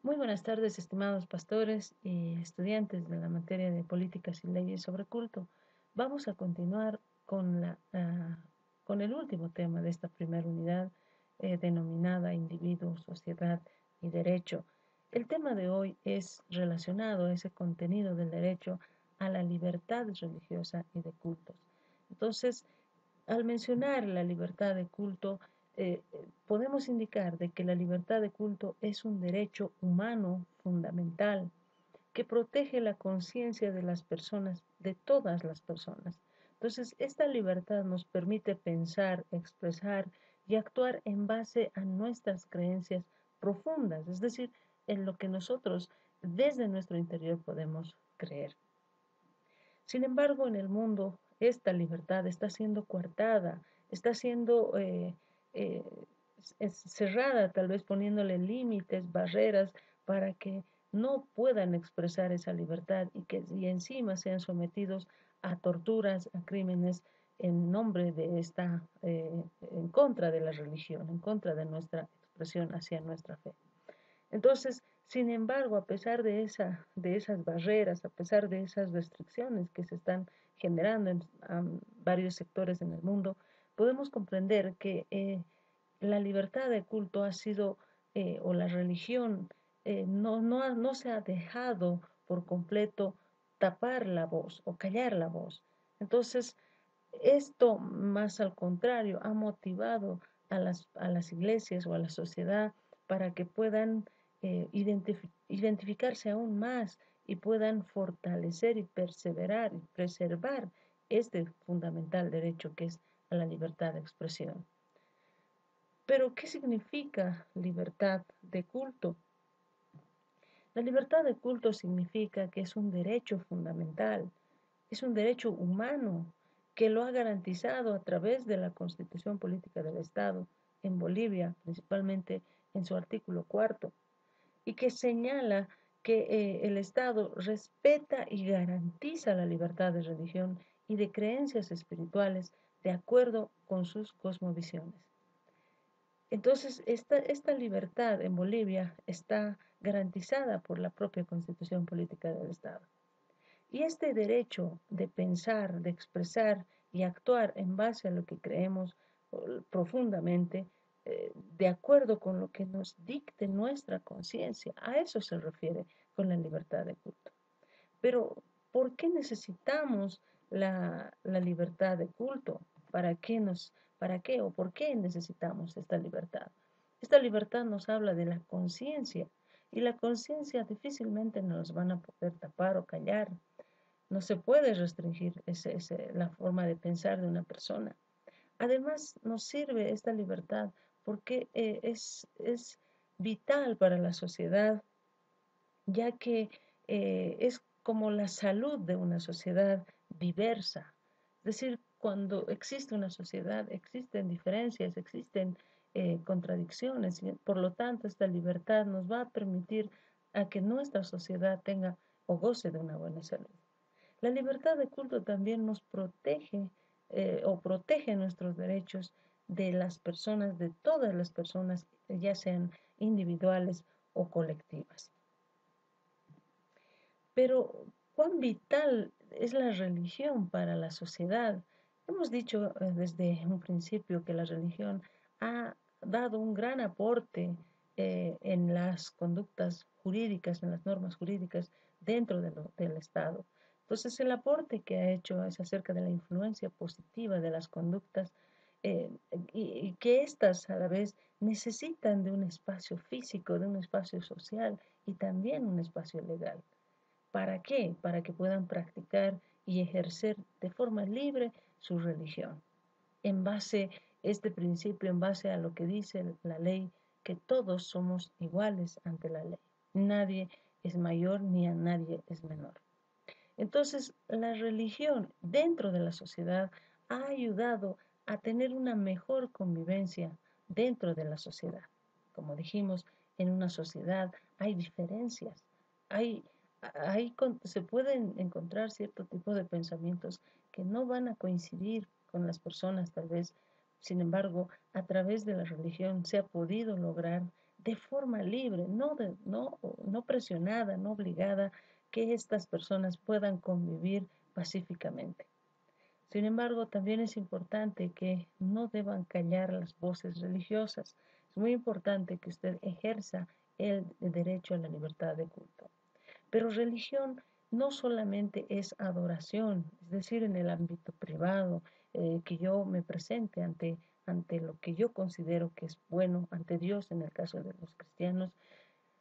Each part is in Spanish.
Muy buenas tardes, estimados pastores y estudiantes de la materia de políticas y leyes sobre culto. Vamos a continuar con el último tema de esta primera unidad, denominada Individuo, Sociedad y Derecho. El tema de hoy es relacionado a ese contenido del derecho a la libertad religiosa y de cultos. Entonces, al mencionar la libertad de culto, podemos indicar de que la libertad de culto es un derecho humano fundamental que protege la conciencia de las personas, de todas las personas. Entonces, esta libertad nos permite pensar, expresar y actuar en base a nuestras creencias profundas, es decir, en lo que nosotros desde nuestro interior podemos creer. Sin embargo, en el mundo esta libertad está siendo coartada, está siendo eh, cerrada, tal vez poniéndole límites, barreras para que no puedan expresar esa libertad y encima sean sometidos a torturas, a crímenes en nombre de en contra de la religión, en contra de nuestra expresión hacia nuestra fe. Entonces, sin embargo, a pesar de esas barreras, a pesar de esas restricciones que se están generando en varios sectores en el mundo, podemos comprender que la libertad de culto ha sido, o la religión, no se ha dejado por completo tapar la voz o callar la voz. Entonces, esto, más al contrario, ha motivado a las iglesias o a la sociedad para que puedan identificarse aún más y puedan fortalecer y perseverar y preservar este fundamental derecho que es a la libertad de expresión. Pero, ¿qué significa libertad de culto? La libertad de culto significa que es un derecho fundamental, es un derecho humano que lo ha garantizado a través de la Constitución Política del Estado en Bolivia, principalmente en su artículo 4, y que señala que el Estado respeta y garantiza la libertad de religión y de creencias espirituales de acuerdo con sus cosmovisiones. Entonces, esta libertad en Bolivia está garantizada por la propia Constitución Política del Estado. Y este derecho de pensar, de expresar y actuar en base a lo que creemos profundamente, de acuerdo con lo que nos dicte nuestra conciencia, a eso se refiere con la libertad de culto. Pero, ¿por qué necesitamos la libertad de culto? ¿Para qué o por qué necesitamos esta libertad? Esta libertad nos habla de la conciencia y la conciencia difícilmente nos van a poder tapar o callar. No se puede restringir la forma de pensar de una persona. Además, nos sirve esta libertad porque es vital para la sociedad, ya que es como la salud de una sociedad diversa. Es decir, cuando existe una sociedad, existen diferencias, existen contradicciones, y por lo tanto, esta libertad nos va a permitir a que nuestra sociedad tenga o goce de una buena salud. La libertad de culto también nos protege o protege nuestros derechos de las personas, de todas las personas, ya sean individuales o colectivas. Pero, ¿cuán vital es la religión para la sociedad? Hemos dicho desde un principio que la religión ha dado un gran aporte en las conductas jurídicas, en las normas jurídicas dentro del Estado. Entonces, el aporte que ha hecho es acerca de la influencia positiva de las conductas eh, y que éstas a la vez necesitan de un espacio físico, de un espacio social y también un espacio legal. ¿Para qué? Para que puedan practicar y ejercer de forma libre su religión. En base a este principio, en base a lo que dice la ley, que todos somos iguales ante la ley. Nadie es mayor ni a nadie es menor. Entonces, la religión dentro de la sociedad ha ayudado a tener una mejor convivencia dentro de la sociedad. Como dijimos, en una sociedad hay diferencias, hay, se pueden encontrar cierto tipo de pensamientos que no van a coincidir con las personas tal vez. Sin embargo, a través de la religión se ha podido lograr de forma libre, no presionada, no obligada, que estas personas puedan convivir pacíficamente. Sin embargo, también es importante que no deban callar las voces religiosas. Es muy importante que usted ejerza el derecho a la libertad de culto. Pero religión no solamente es adoración, es decir, en el ámbito privado, que yo me presente ante lo que yo considero que es bueno, ante Dios en el caso de los cristianos,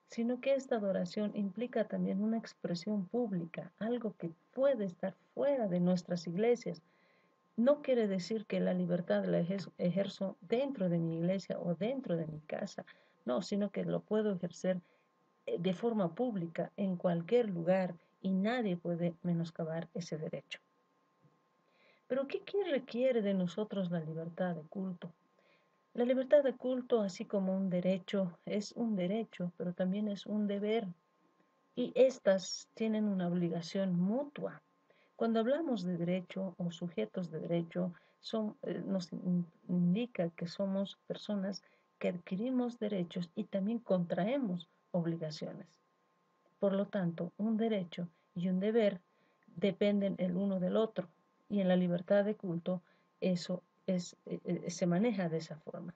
sino que esta adoración implica también una expresión pública, algo que puede estar fuera de nuestras iglesias. No quiere decir que la libertad la ejerzo dentro de mi iglesia o dentro de mi casa, no, sino que lo puedo ejercer de forma pública en cualquier lugar y nadie puede menoscabar ese derecho. Pero ¿qué requiere de nosotros la libertad de culto? La libertad de culto, así como un derecho, es un derecho, pero también es un deber. Y estas tienen una obligación mutua. Cuando hablamos de derecho o sujetos de derecho, nos indica que somos personas que adquirimos derechos y también contraemos obligaciones. Por lo tanto, un derecho y un deber dependen el uno del otro y en la libertad de culto eso se maneja de esa forma.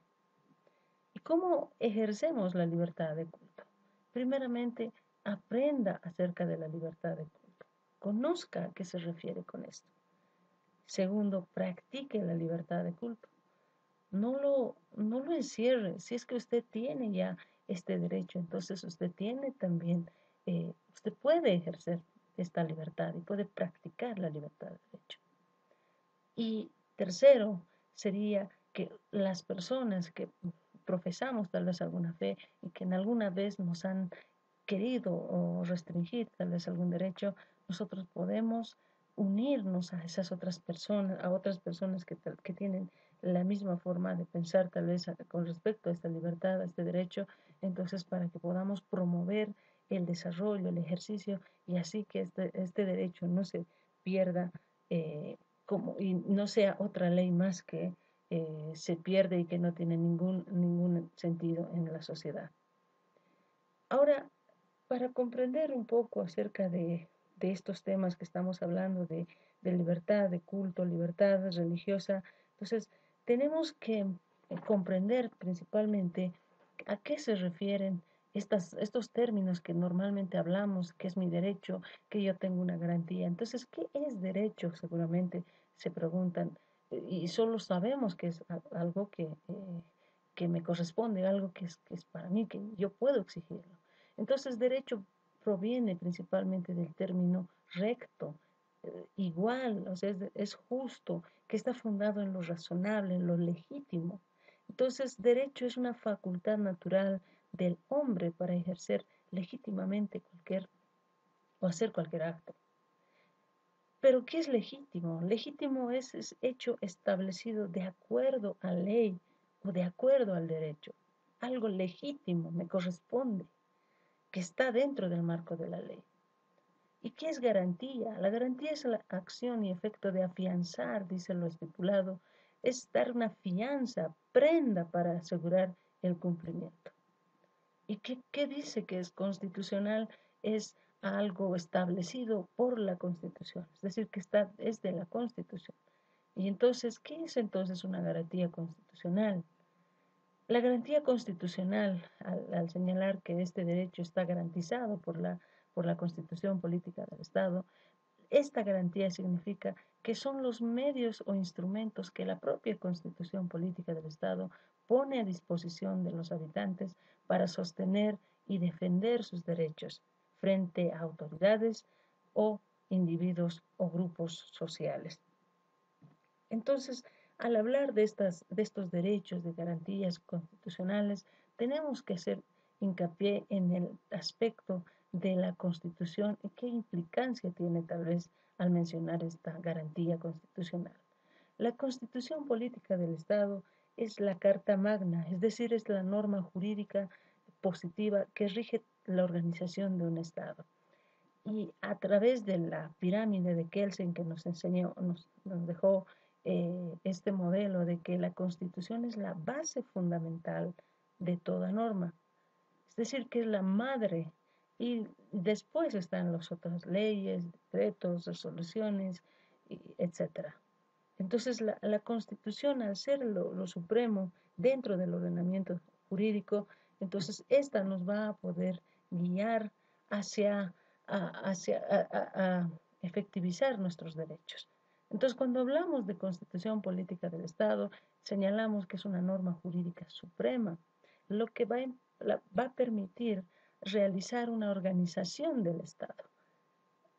¿Y cómo ejercemos la libertad de culto? Primeramente, aprenda acerca de la libertad de culto. Conozca a qué se refiere con esto. Segundo, practique la libertad de culto. No lo encierre. Si es que usted tiene ya este derecho, entonces usted tiene también, usted puede ejercer esta libertad y puede practicar la libertad de derecho. Y tercero, sería que las personas que profesamos tal vez alguna fe y que en alguna vez nos han querido o restringir tal vez algún derecho, nosotros podemos unirnos a esas otras personas que tienen la misma forma de pensar tal vez con respecto a esta libertad, a este derecho, entonces para que podamos promover el desarrollo, el ejercicio y así que este derecho no se pierda y no sea otra ley más que se pierde y que no tiene ningún sentido en la sociedad. Ahora, para comprender un poco acerca de estos temas que estamos hablando, de libertad de culto, libertad religiosa, entonces tenemos que comprender principalmente a qué se refieren estos términos que normalmente hablamos, que es mi derecho, que yo tengo una garantía. Entonces, ¿qué es derecho? Seguramente se preguntan, y solo sabemos que es algo que me corresponde, algo que es para mí, que yo puedo exigirlo. Entonces, derecho proviene principalmente del término recto, igual, o sea, es justo, que está fundado en lo razonable, en lo legítimo. Entonces, derecho es una facultad natural del hombre para ejercer legítimamente o hacer cualquier acto. Pero, ¿qué es legítimo? Legítimo es hecho establecido de acuerdo a ley o de acuerdo al derecho. Algo legítimo me corresponde, que está dentro del marco de la ley. ¿Y qué es garantía? La garantía es la acción y efecto de afianzar, dice lo estipulado, es dar una fianza, prenda para asegurar el cumplimiento. ¿Y qué dice que es constitucional? Es algo establecido por la Constitución, es decir, que es de la Constitución. Y entonces, ¿qué es entonces una garantía constitucional? La garantía constitucional, al señalar que este derecho está garantizado por la Constitución Política del Estado, esta garantía significa que son los medios o instrumentos que la propia Constitución Política del Estado pone a disposición de los habitantes para sostener y defender sus derechos frente a autoridades o individuos o grupos sociales. Entonces, al hablar de estos derechos, de garantías constitucionales, tenemos que hacer hincapié en el aspecto de la Constitución y qué implicancia tiene tal vez al mencionar esta garantía constitucional. La Constitución Política del Estado es la Carta Magna, es decir, es la norma jurídica positiva que rige la organización de un Estado. Y a través de la pirámide de Kelsen que nos enseñó, nos dejó este modelo de que la Constitución es la base fundamental de toda norma. es decir, que es la madre, y después están las otras leyes, decretos, resoluciones, etcétera. Entonces, la Constitución, al ser lo supremo dentro del ordenamiento jurídico, entonces esta nos va a poder guiar hacia, a efectivizar nuestros derechos. Entonces, cuando hablamos de Constitución Política del Estado, señalamos que es una norma jurídica suprema, lo que va a permitir realizar una organización del Estado.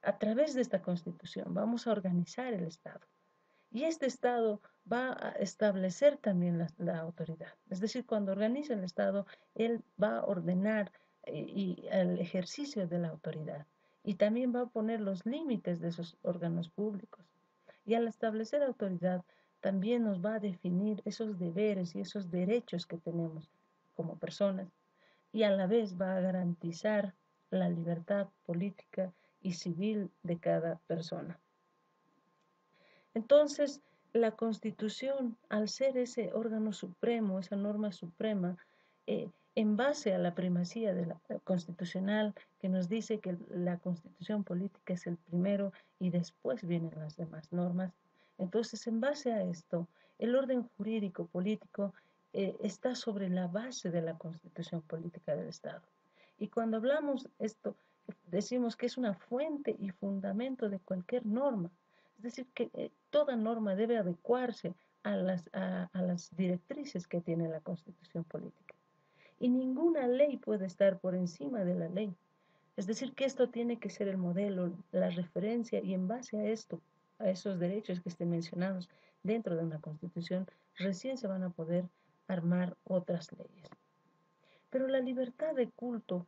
A través de esta Constitución vamos a organizar el Estado. Y este Estado va a establecer también la autoridad. Es decir, cuando organiza el Estado, él va a ordenar el ejercicio de la autoridad y también va a poner los límites de esos órganos públicos. Y al establecer autoridad, también nos va a definir esos deberes y esos derechos que tenemos como personas y a la vez va a garantizar la libertad política y civil de cada persona. Entonces, la Constitución, al ser ese órgano supremo, esa norma suprema, en base a la primacía de la constitucional, que nos dice que la Constitución política es el primero y después vienen las demás normas, entonces, en base a esto, el orden jurídico político está sobre la base de la Constitución política del Estado. Y cuando hablamos esto, decimos que es una fuente y fundamento de cualquier norma. Es decir, que toda norma debe adecuarse a las directrices que tiene la Constitución política. Y ninguna ley puede estar por encima de la ley. Es decir, que esto tiene que ser el modelo, la referencia, y en base a esto, a esos derechos que estén mencionados dentro de una Constitución, recién se van a poder armar otras leyes. Pero la libertad de culto,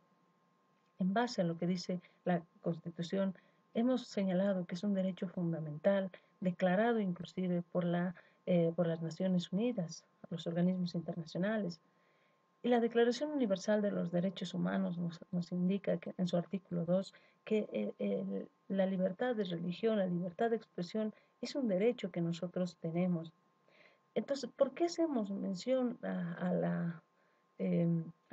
en base a lo que dice la Constitución, hemos señalado que es un derecho fundamental, declarado inclusive por las Naciones Unidas, los organismos internacionales. Y la Declaración Universal de los Derechos Humanos nos indica que, en su artículo 2, que la libertad de religión, la libertad de expresión es un derecho que nosotros tenemos. Entonces, ¿por qué hacemos mención a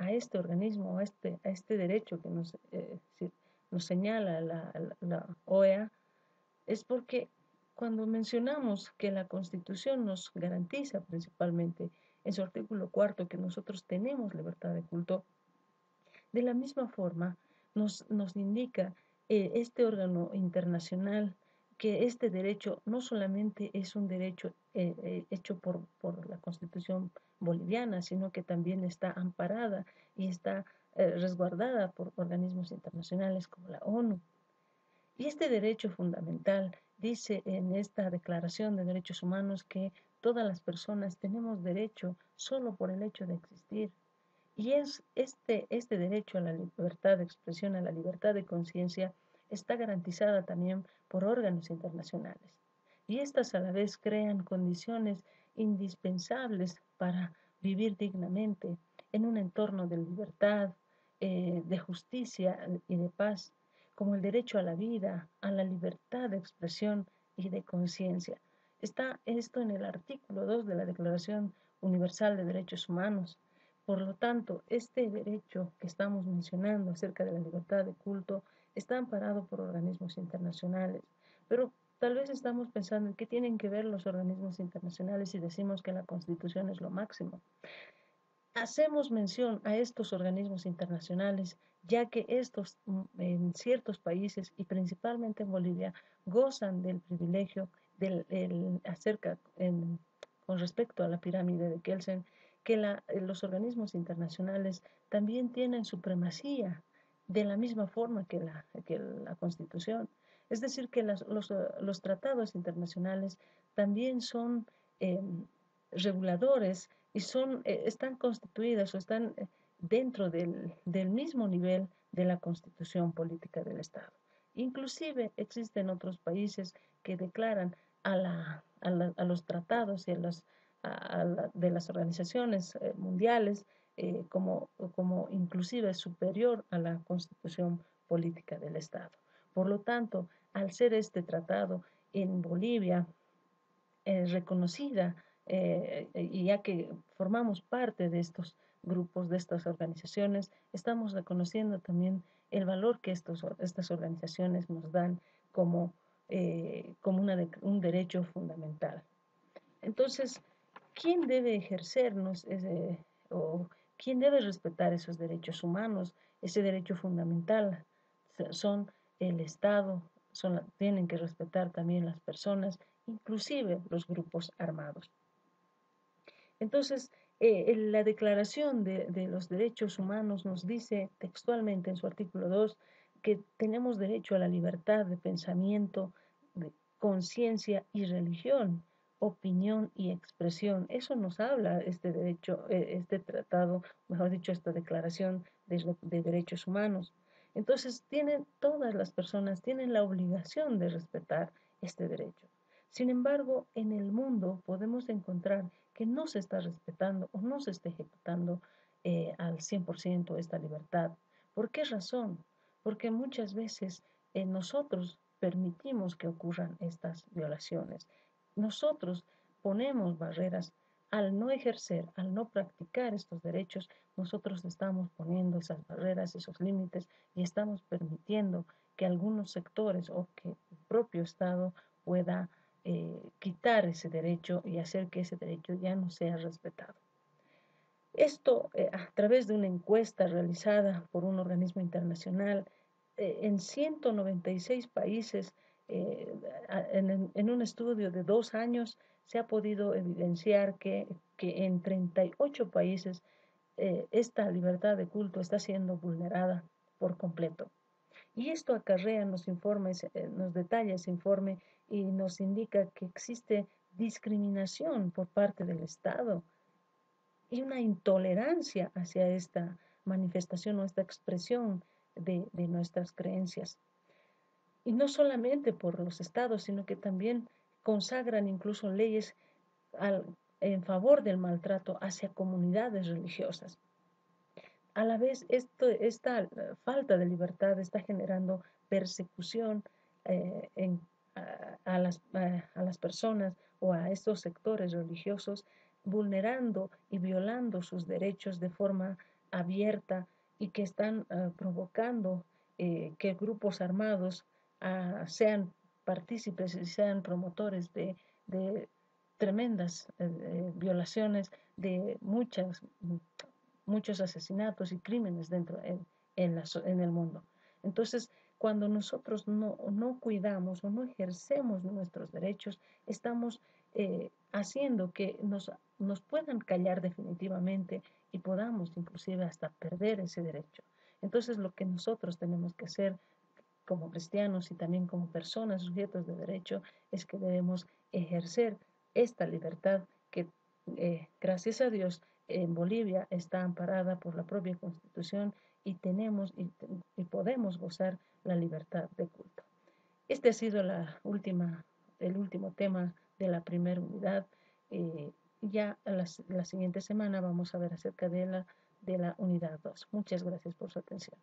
este organismo, a este derecho que nos señala la OEA? Es porque cuando mencionamos que la Constitución nos garantiza principalmente en su artículo 4 que nosotros tenemos libertad de culto, de la misma forma nos indica este órgano internacional que este derecho no solamente es un derecho hecho por la Constitución boliviana, sino que también está amparada y está resguardada por organismos internacionales como la ONU. Y este derecho fundamental dice en esta Declaración de Derechos Humanos que todas las personas tenemos derecho solo por el hecho de existir. Y este derecho a la libertad de expresión, a la libertad de conciencia, está garantizada también por órganos internacionales. Y estas a la vez crean condiciones indispensables para vivir dignamente en un entorno de libertad, de justicia y de paz, como el derecho a la vida, a la libertad de expresión y de conciencia. Está esto en el artículo 2 de la Declaración Universal de Derechos Humanos. Por lo tanto, este derecho que estamos mencionando acerca de la libertad de culto está amparado por organismos internacionales. Pero tal vez estamos pensando en qué tienen que ver los organismos internacionales y decimos que la Constitución es lo máximo. Hacemos mención a estos organismos internacionales, ya que estos en ciertos países y principalmente en Bolivia gozan del privilegio con respecto a la pirámide de Kelsen, que los organismos internacionales también tienen supremacía de la misma forma que la Constitución. Es decir, que los tratados internacionales también son reguladores y están constituidas o están dentro del mismo nivel de la Constitución política del Estado. Inclusive existen otros países que declaran a los tratados y de las organizaciones mundiales como inclusive superior a la Constitución política del Estado. Por lo tanto, al ser este tratado en Bolivia reconocida, y ya que formamos parte grupos, de estas organizaciones, estamos reconociendo también el valor que estas organizaciones nos dan como, como un derecho fundamental. Entonces, ¿quién debe ejercernos o quién debe respetar esos derechos humanos, ese derecho fundamental? Son el Estado, tienen que respetar también las personas, inclusive los grupos armados. Entonces, la Declaración de los Derechos Humanos nos dice textualmente en su artículo 2 que tenemos derecho a la libertad de pensamiento, de conciencia y religión, opinión y expresión. Eso nos habla este derecho, este tratado, mejor dicho, esta Declaración de Derechos Humanos. Entonces, todas las personas tienen la obligación de respetar este derecho. Sin embargo, en el mundo podemos encontrar que no se está respetando o no se está ejecutando al 100% esta libertad. ¿Por qué razón? Porque muchas veces nosotros permitimos que ocurran estas violaciones. Nosotros ponemos barreras al no ejercer, al no practicar estos derechos, nosotros estamos poniendo esas barreras, esos límites y estamos permitiendo que algunos sectores o que el propio Estado pueda quitar ese derecho y hacer que ese derecho ya no sea respetado. Esto a través de una encuesta realizada por un organismo internacional en 196 países, en un estudio de 2 años, se ha podido evidenciar que en 38 países esta libertad de culto está siendo vulnerada por completo. Y esto acarrea en los informes, nos detalla ese informe y nos indica que existe discriminación por parte del Estado y una intolerancia hacia esta manifestación o esta expresión de nuestras creencias. Y no solamente por los estados, sino que también consagran incluso leyes en favor del maltrato hacia comunidades religiosas. A la vez, esta falta de libertad está generando persecución a las personas o a estos sectores religiosos, vulnerando y violando sus derechos de forma abierta y que están provocando que grupos armados sean partícipes y sean promotores de tremendas violaciones de muchos asesinatos y crímenes en el mundo. Entonces, cuando nosotros no cuidamos o no ejercemos nuestros derechos, estamos haciendo que nos puedan callar definitivamente y podamos inclusive hasta perder ese derecho. Entonces, lo que nosotros tenemos que hacer como cristianos y también como personas sujetos de derecho es que debemos ejercer esta libertad que, gracias a Dios, en Bolivia está amparada por la propia Constitución y tenemos y podemos gozar la libertad de culto. Este ha sido el último tema de la primera unidad. Ya la siguiente semana vamos a ver acerca de la unidad 2. Muchas gracias por su atención.